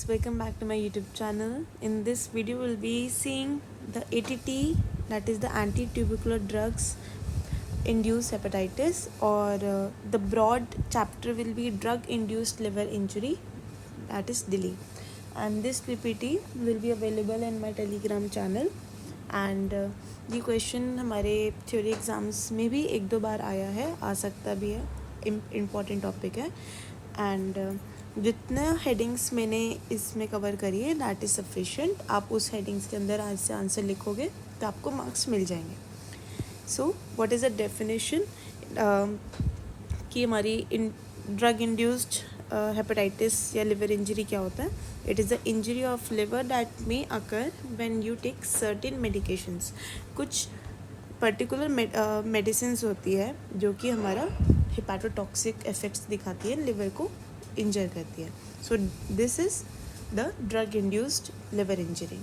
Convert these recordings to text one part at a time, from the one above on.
welcome back to my YouTube channel. In this video we'll be seeing the ATT, that is the anti-tubercular drugs induced hepatitis, or the broad chapter will be drug induced liver injury, that is DILI. And this PPT will be available in my Telegram channel. And ये question हमारे theory exams में भी एक दो बार आया है, आ सकता भी है, इम्पॉर्टेंट टॉपिक है. एंड जितना हेडिंग्स मैंने इसमें कवर करी है दैट इज़ सफिशेंट. आप उस हेडिंग्स के अंदर आज से आंसर लिखोगे तो आपको मार्क्स मिल जाएंगे. So what is the definition कि हमारी ड्रग इंड्यूस्ड हेपेटाइटिस या लिवर इंजरी क्या होता है. It is the injury of liver that may occur when you take certain medications. कुछ पर्टिकुलर मेडिसिन्स होती है जो कि हमारा हिपैटोटॉक्सिक इफेक्ट्स दिखाती है, लिवर को इंजर करती है. So this is the drug induced liver injury.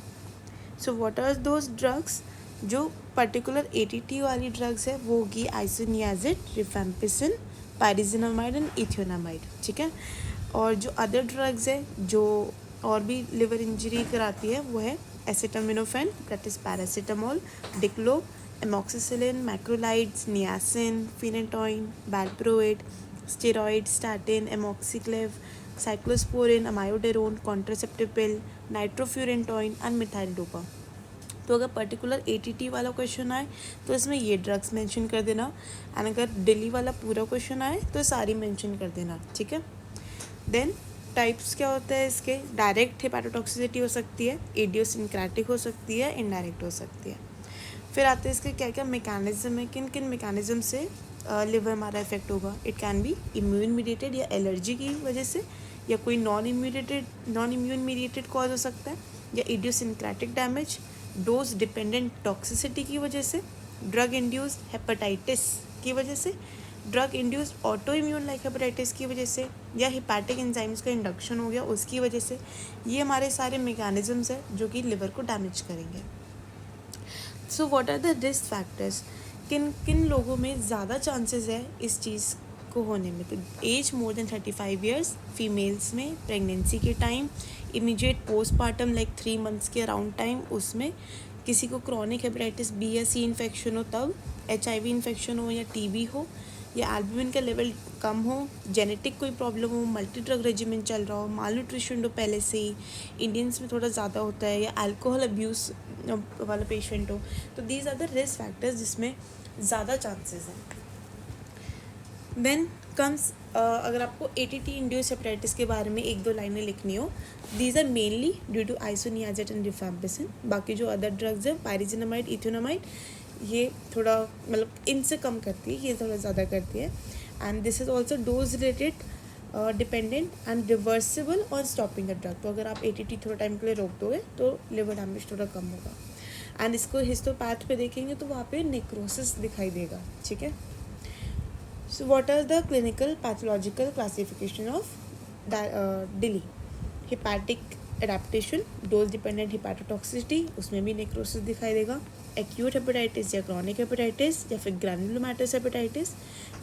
So what are those drugs. जो पर्टिकुलर ATT वाली ड्रग्स है वो होगी isoniazid, rifampicin, pyrazinamide and ethionamide. ठीक है. और जो अदर ड्रग्स है जो और भी लिवर इंजरी कराती है वो है acetaminophen, that is paracetamol, diclo, amoxicillin, macrolides, niacin, phenytoin, valproate, steroid, statin, amoxiclav, cyclosporine, amiodarone, contraceptive pill, nitrofurantoin and methyldopa. तो अगर पर्टिकुलर ATT वाला क्वेश्चन आए तो इसमें ये ड्रग्स मेंशन कर देना, एंड अगर DILI वाला पूरा क्वेश्चन आए तो सारी मेंशन कर देना. ठीक है. देन टाइप्स क्या होता है इसके. डायरेक्ट हेपाटोटॉक्सिसिटी हो सकती है, इडियोसिंक्रेटिक हो सकती है, इनडायरेक्ट हो सकती है. फिर आते हैं इसके क्या क्या मैकेनिज्म है, किन किन मैकेनिज्म से लिवर हमारा इफेक्ट होगा. It can be immune mediated या एलर्जी की वजह से, या कोई नॉन इम्यून मीडिएटेड कॉज हो सकता है, या idiosyncratic damage, dose dependent toxicity की वजह से, ड्रग इंड्यूस्ड हेपेटाइटिस की वजह से, drug induced auto immune like hepatitis की वजह से, या हिपैटिक एंजाइम्स का इंडक्शन हो गया उसकी वजह से. ये हमारे सारे मैकेनिज्म्स हैं जो कि लिवर को डैमेज करेंगे. So what are the risk factors. किन किन लोगों में ज़्यादा चांसेस है इस चीज़ को होने में. तो age more than 35 years females में, प्रेगनेंसी के time, immediate postpartum like 3 months के अराउंड टाइम, उसमें किसी को क्रॉनिक हेपेटाइटिस B या C इन्फेक्शन हो तब, HIV इन्फेक्शन हो या TB हो, या एल्बुमिन का लेवल कम हो, जेनेटिक कोई प्रॉब्लम हो, मल्टी ड्रग रेजिमेंट चल रहा हो, माल न्यूट्रिशन हो पहले से ही, इंडियंस में थोड़ा ज़्यादा होता है, या अल्कोहल अब्यूज़ वाला पेशेंट हो. तो these are the risk factors जिसमें ज़्यादा चांसेस हैं. देन कम्स अगर आपको ATT इंड्यूस हेपेटाइटिस के बारे में एक दो लाइनें लिखनी हो, these are mainly due to isoniazid and rifampicin. बाकी जो अदर ड्रग्स है पायरिजिनामाइड, इथियोनामाइड, ये थोड़ा मतलब इनसे कम करती है, ये थोड़ा ज़्यादा करती है. And this is also dose related, dependent and reversible on stopping the drug. तो अगर आप ATT थोड़ा टाइम के लिए रोक दोगे तो लिवर डैमेज थोड़ा कम होगा. एंड इसको हिस्टोपैथ पे देखेंगे तो वहाँ पे नेक्रोसिस दिखाई देगा. ठीक है. So what are the clinical pathological classification of DILI? Hepatic adaptation, dose dependent hepatotoxicity, उसमें भी नेक्रोसिस दिखाई देगा. एक्यूट हेपेटाइटिस या क्रॉनिक हेपेटाइटिस, या फिर ग्रैनुलोमैटस हेपेटाइटिस.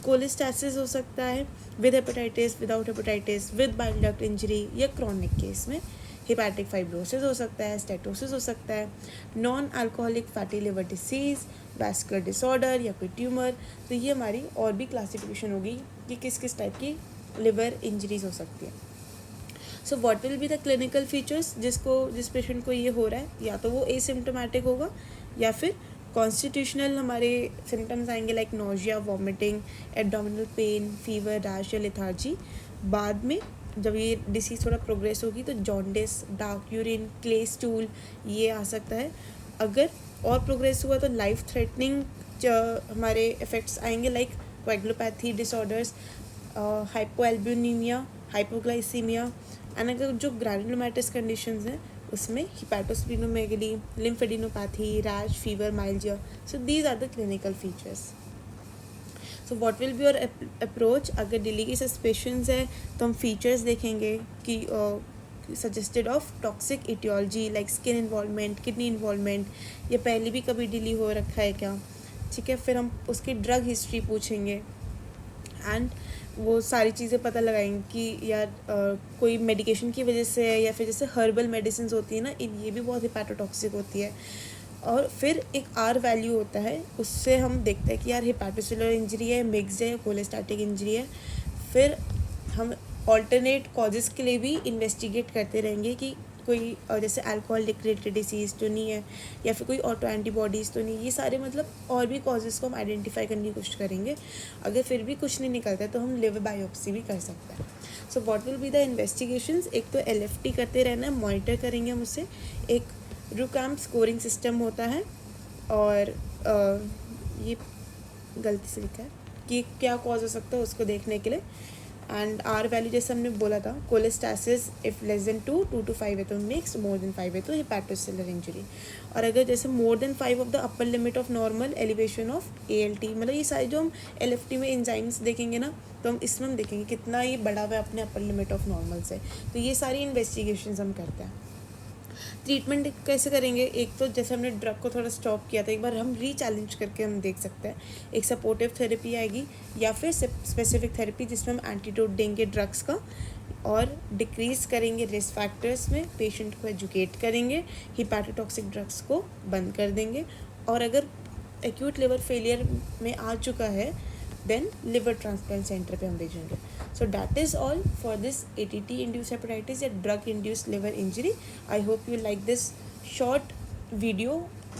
कोलिस्टैसिस हो सकता है with hepatitis, without hepatitis, with bile duct injury, या क्रॉनिक केस में हेपेटिक फाइब्रोसिस हो सकता है, स्टेटोसिस हो सकता है, non alcoholic fatty liver disease, vascular disorder या कोई ट्यूमर. तो ये हमारी और भी क्लासिफिकेशन होगी कि किस किस टाइप की लिवर इंजरीज हो सकती है. सो what will be the clinical features. जिस पेशेंट को ये हो रहा है या तो वो एसिम्प्टोमेटिक होगा, या फिर कॉन्स्टिट्यूशनल हमारे सिम्टम्स आएंगे like nausea, vomiting, abdominal pain, fever, rash या लेथार्जी. बाद में जब ये डिसीज़ थोड़ा प्रोग्रेस होगी तो jaundice, dark urine, clay stool, ये आ सकता है. अगर और प्रोग्रेस हुआ तो लाइफ थ्रेटनिंग हमारे इफ़ेक्ट्स आएंगे like coagulopathy disorders, hypoalbuminemia, hypoglycemia. And अगर जो ग्रैनुलोमैटस कंडीशंस हैं उसमें hepatosplenomegaly, lymphadenopathy, rash, fever, myalgia. So these are the clinical features. So what will be your approach. अगर DILI की सस्पेशंस है तो हम फीचर्स देखेंगे कि suggested of toxic etiology like skin involvement, kidney involvement, या पहले भी कभी DILI हो रखा है क्या. ठीक है. फिर हम उसकी ड्रग हिस्ट्री पूछेंगे. एंड वो सारी चीज़ें पता लगाएंगे कि यार कोई मेडिकेशन की वजह से है, या फिर जैसे हर्बल मेडिसिन होती है ना, ये भी बहुत हिपैटोटॉक्सिक होती है। और फिर एक आर वैल्यू होता है, उससे हम देखते हैं कि यार हिपैटोसेलुलर इंजरी है, मिक्स्ड है, कोलेस्टैटिक इंजरी है। फिर हम ऑल्टरनेट कॉजेज़ के लिए भी इन्वेस्टिगेट करते रहेंगे कि कोई जैसे अल्कोहल रिलेटेड डिसीज़ तो नहीं है, या फिर कोई ऑटो एंटीबॉडीज़ तो नहीं। ये सारे मतलब और भी कॉजेज़ को हम आइडेंटिफाई करने की कोशिश करेंगे। अगर फिर भी कुछ नहीं निकलता है तो हम लिवर बायोप्सी भी कर सकते हैं। सो what will be the investigations? एक तो LFT करते रहना है, मॉनिटर करेंगे हम उससे। एक रूकैम्प स्कोरिंग सिस्टम होता है, और ये गलती से लिखा है कि क्या कॉज हो सकता है उसको देखने के लिए। एंड आर वैल्यू जैसे हमने बोला था, कोलेस्टासिस इफ लेस देन 2 to 5 है तो मिक्स, मोर देन 5 है तो हिपैटोसेलुलर इंजरी। और अगर जैसे more than 5 of the upper limit of normal, elevation of ALT, मतलब ये सारी जो हम LFT में एंजाइम्स देखेंगे ना, तो हम इसमें हम देखेंगे कितना ये बढ़ा हुआ है अपने अपर लिमिट ऑफ नॉर्मल से। तो ये सारी इन्वेस्टिगेशन हम करते हैं। ट्रीटमेंट कैसे करेंगे? एक तो जैसे हमने ड्रग को थोड़ा स्टॉप किया था, एक बार हम रीचैलेंज करके हम देख सकते हैं। एक सपोर्टिव थेरेपी आएगी, या फिर स्पेसिफिक थेरेपी जिसमें हम एंटीडोट देंगे ड्रग्स का, और डिक्रीज़ करेंगे रिस्क फैक्टर्स में, पेशेंट को एजुकेट करेंगे, हिपैटोटॉक्सिक ड्रग्स को बंद कर देंगे। और अगर एक्यूट लिवर फेलियर में आ चुका है, देन लिवर ट्रांसप्लांट सेंटर पे हम भेजेंगे। So that is all for this ATT induced hepatitis या drug induced liver injury. I hope you like this short video,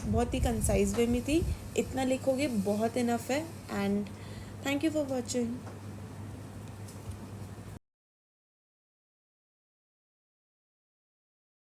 बहुत ही कंसाइज वे में थी। इतना लिखोगे बहुत इनफ है। And thank you for watching.